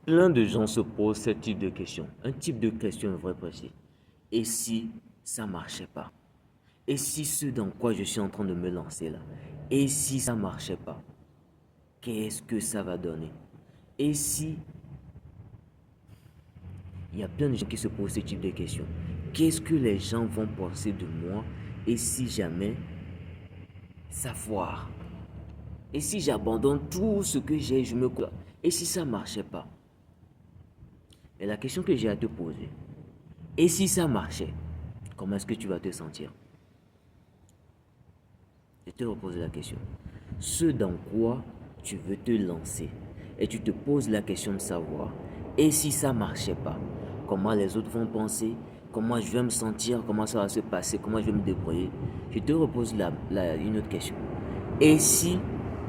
Plein de gens se posent ce type de questions. Un type de question vrai précis. Et si ça marchait pas? Et si ce dans quoi je suis en train de me lancer là? Et si ça marchait pas? Qu'est-ce que ça va donner? Et si il y a plein de gens qui se posent ce type de questions. Qu'est-ce que les gens vont penser de moi? Et si jamais ça foire? Et si j'abandonne tout ce que j'ai, je me crois? Et si ça marchait pas? Et la question que j'ai à te poser, et si ça marchait, comment est-ce que tu vas te sentir? Je te repose la question. Ce dans quoi tu veux te lancer, et tu te poses la question de savoir, et si ça marchait pas, comment les autres vont penser, comment je vais me sentir, comment ça va se passer, comment je vais me débrouiller. Je te repose une autre question. Et si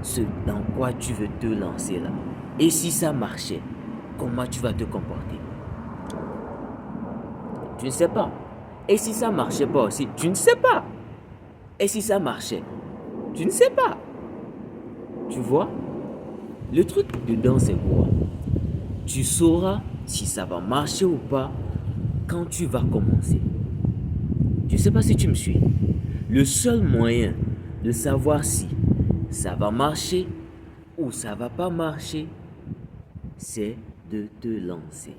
ce dans quoi tu veux te lancer là, et si ça marchait, comment tu vas te comporter? Tu ne sais pas. Et si ça marchait pas aussi, tu ne sais pas. Et si ça marchait, tu ne sais pas. Tu vois? Le truc dedans, c'est quoi? Tu sauras si ça va marcher ou pas quand tu vas commencer. Je ne sais pas si tu me suis. Le seul moyen de savoir si ça va marcher ou ça va pas marcher, c'est de te lancer.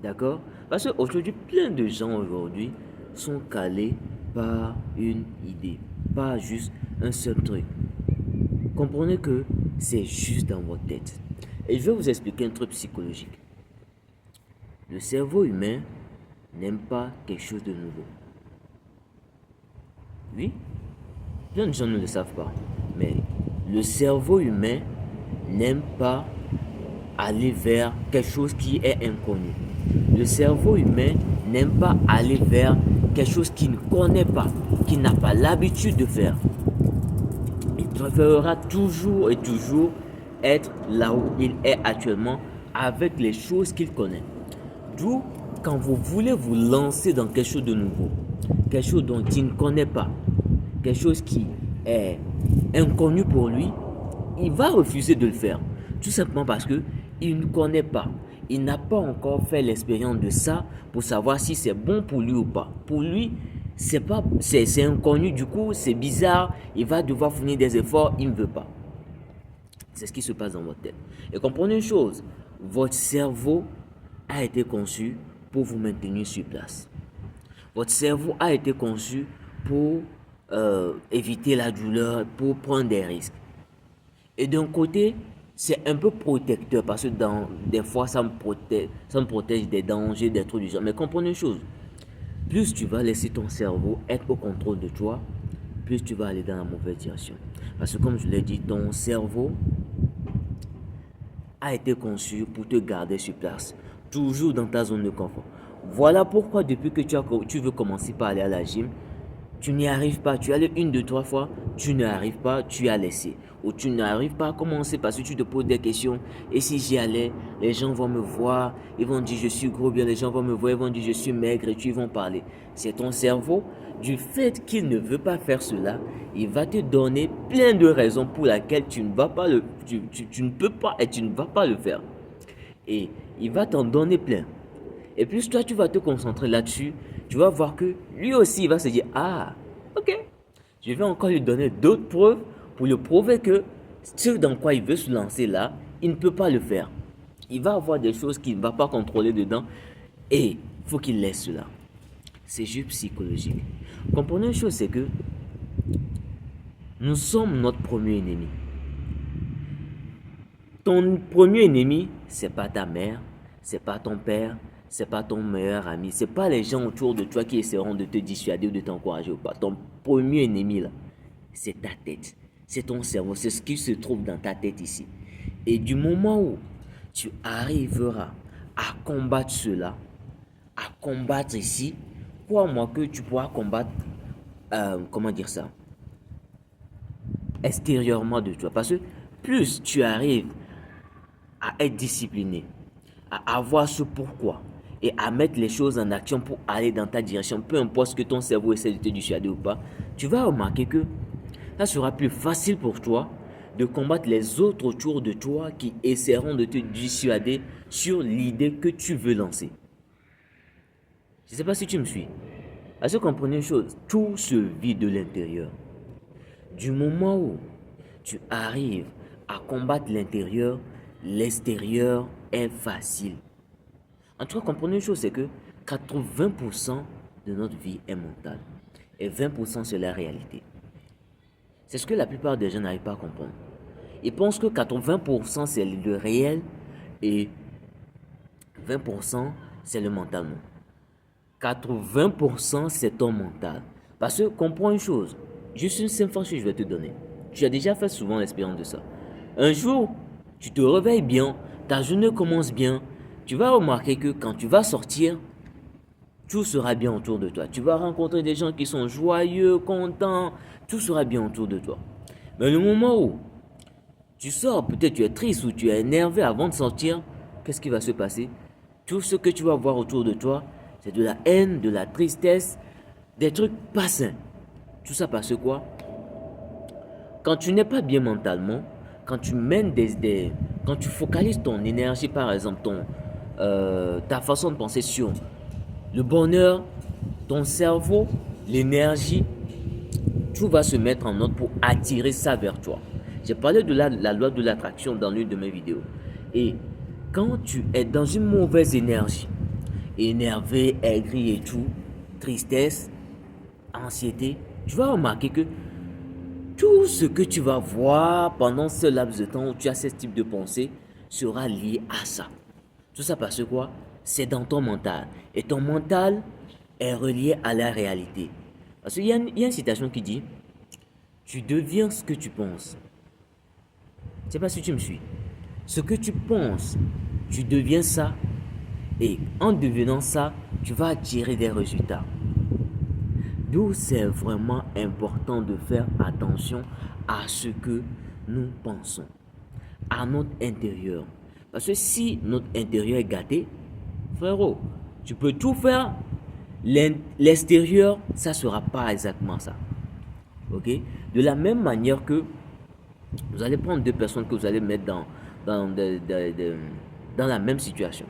D'accord? Parce qu'aujourd'hui, plein de gens aujourd'hui sont calés par une idée, pas juste un seul truc. Comprenez que c'est juste dans votre tête. Et je vais vous expliquer un truc psychologique. Le cerveau humain n'aime pas quelque chose de nouveau. Oui, plein de gens ne le savent pas. Mais le cerveau humain n'aime pas aller vers quelque chose qui est inconnu. Le cerveau humain n'aime pas aller vers quelque chose qu'il ne connaît pas, qu'il n'a pas l'habitude de faire. Il préférera toujours et toujours être là où il est actuellement avec les choses qu'il connaît. D'où, quand vous voulez vous lancer dans quelque chose de nouveau, quelque chose dont il ne connaît pas, quelque chose qui est inconnu pour lui, il va refuser de le faire. Tout simplement parce que il ne connaît pas. Il n'a pas encore fait l'expérience de ça pour savoir si c'est bon pour lui ou pas. Pour lui, c'est inconnu, du coup, c'est bizarre. Il va devoir fournir des efforts, il ne veut pas. C'est ce qui se passe dans votre tête. Et comprenez une chose, votre cerveau a été conçu pour vous maintenir sur place. Votre cerveau a été conçu pour éviter la douleur, pour prendre des risques. Et d'un côté, c'est un peu protecteur parce que des fois, ça me protège des dangers, des trucs du genre. Mais comprenez une chose, plus tu vas laisser ton cerveau être au contrôle de toi, plus tu vas aller dans la mauvaise direction. Parce que comme je l'ai dit, ton cerveau a été conçu pour te garder sur place, toujours dans ta zone de confort. Voilà pourquoi depuis que tu veux commencer par aller à la gym, tu n'y arrives pas. Tu allais une, deux, trois fois, tu n'y arrives pas, tu as laissé. Ou tu n'arrives pas à commencer parce que tu te poses des questions. Et si j'y allais, les gens vont me voir, ils vont dire je suis gros, bien les gens vont me voir, ils vont dire je suis maigre et tu vont parler. C'est ton cerveau, du fait qu'il ne veut pas faire cela, il va te donner plein de raisons pour lesquelles tu ne vas pas tu ne peux pas et tu ne vas pas le faire. Et il va t'en donner plein. Et plus toi, tu vas te concentrer là-dessus, tu vas voir que lui aussi, il va se dire, ah, ok, je vais encore lui donner d'autres preuves pour lui prouver que ce dans quoi il veut se lancer là, il ne peut pas le faire. Il va avoir des choses qu'il ne va pas contrôler dedans et il faut qu'il laisse cela. C'est juste psychologique. Comprenez une chose, c'est que nous sommes notre premier ennemi. Ton premier ennemi, c'est pas ta mère, c'est pas ton père, c'est pas ton meilleur ami, c'est pas les gens autour de toi qui essaieront de te dissuader ou de t'encourager ou pas. Ton premier ennemi là, c'est ta tête, c'est ton cerveau, c'est ce qui se trouve dans ta tête ici. Et du moment où tu arriveras à combattre cela, à combattre ici, crois-moi que tu pourras combattre, comment dire ça, extérieurement de toi. Parce que plus tu arrives à être discipliné, à avoir ce pourquoi et à mettre les choses en action pour aller dans ta direction, peu importe ce que ton cerveau essaie de te dissuader ou pas, tu vas remarquer que ça sera plus facile pour toi de combattre les autres autour de toi qui essaieront de te dissuader sur l'idée que tu veux lancer. Je ne sais pas si tu me suis. Parce que comprenez une chose, tout se vit de l'intérieur. Du moment où tu arrives à combattre l'intérieur, l'extérieur est facile. En tout cas, comprenez une chose, c'est que 80% de notre vie est mentale. Et 20% c'est la réalité. C'est ce que la plupart des gens n'arrivent pas à comprendre. Ils pensent que 80% c'est le réel et 20% c'est le mental. 80% c'est ton mental. Parce que comprends une chose, juste une simple chose que je vais te donner. Tu as déjà fait souvent l'expérience de ça. Un jour, tu te réveilles bien, ta journée commence bien. Tu vas remarquer que quand tu vas sortir, tout sera bien autour de toi. Tu vas rencontrer des gens qui sont joyeux, contents. Tout sera bien autour de toi. Mais le moment où tu sors, peut-être tu es triste ou tu es énervé avant de sortir, qu'est-ce qui va se passer? Tout ce que tu vas voir autour de toi, c'est de la haine, de la tristesse, des trucs pas sains. Tout ça parce que quoi? Quand tu n'es pas bien mentalement, quand tu mènes quand tu focalises ton énergie, par exemple, ta façon de penser sur le bonheur, ton cerveau, l'énergie, tout va se mettre en ordre pour attirer ça vers toi. J'ai parlé de la loi de l'attraction dans l'une de mes vidéos. Et quand tu es dans une mauvaise énergie, énervé, aigri et tout, tristesse, anxiété, tu vas remarquer que tout ce que tu vas voir pendant ce laps de temps où tu as ce type de pensée sera lié à ça. Tout ça parce que quoi? C'est dans ton mental. Et ton mental est relié à la réalité. Parce qu'il y a une citation qui dit, tu deviens ce que tu penses. Je ne sais pas si tu me suis. Ce que tu penses, tu deviens ça. Et en devenant ça, tu vas attirer des résultats. D'où c'est vraiment important de faire attention à ce que nous pensons, à notre intérieur. Parce que si notre intérieur est gâté, frérot, tu peux tout faire, l'extérieur, ça ne sera pas exactement ça. Ok? De la même manière que vous allez prendre deux personnes que vous allez mettre dans la même situation.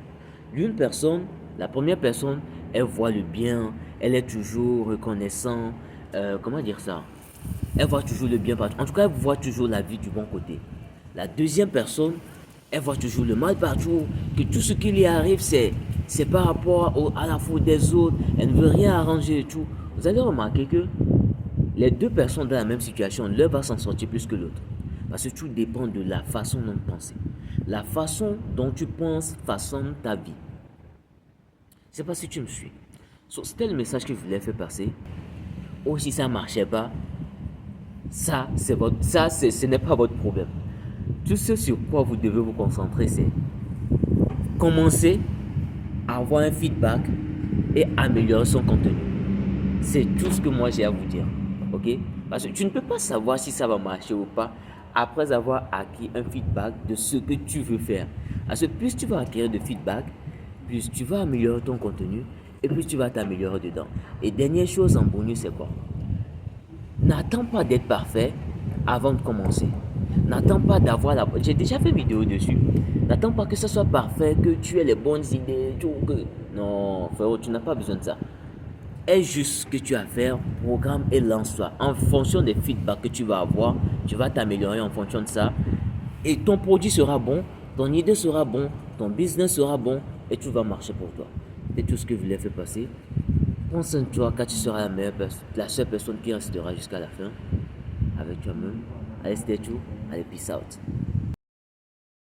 L'une personne, la première personne, elle voit le bien, elle est toujours reconnaissante. Comment dire ça? Elle voit toujours le bien partout. En tout cas, elle voit toujours la vie du bon côté. La deuxième personne, elle voit toujours le mal partout. Que tout ce qui lui arrive, c'est par rapport à la faute des autres. Elle ne veut rien arranger et tout. Vous allez remarquer que les deux personnes dans la même situation, l'un va s'en sortir plus que l'autre. Parce que tout dépend de la façon dont tu penses. La façon dont tu penses façonne ta vie. Je ne sais pas si tu me suis. C'était le message que je voulais faire passer. Ou si ça ne marchait pas, ce n'est pas votre problème. Tout ce sur quoi vous devez vous concentrer, c'est commencer à avoir un feedback et améliorer son contenu. C'est tout ce que moi j'ai à vous dire. Ok? Parce que tu ne peux pas savoir si ça va marcher ou pas après avoir acquis un feedback de ce que tu veux faire. Parce que plus tu vas acquérir de feedback, plus tu vas améliorer ton contenu et plus tu vas t'améliorer dedans. Et dernière chose en bonus, c'est quoi? N'attends pas d'être parfait avant de commencer. N'attends pas d'avoir la... J'ai déjà fait une vidéo dessus. N'attends pas que ce soit parfait, que tu aies les bonnes idées, tout. Non, frérot, tu n'as pas besoin de ça. Est juste ce que tu as à faire, programme et lance-toi. En fonction des feedbacks que tu vas avoir, tu vas t'améliorer en fonction de ça. Et ton produit sera bon, ton idée sera bon, ton business sera bon et tout va marcher pour toi. C'est tout ce que je voulais faire passer. Prends soin de toi car tu seras la seule personne qui restera jusqu'à la fin avec toi-même. Allez, c'était tout. Allez, peace out.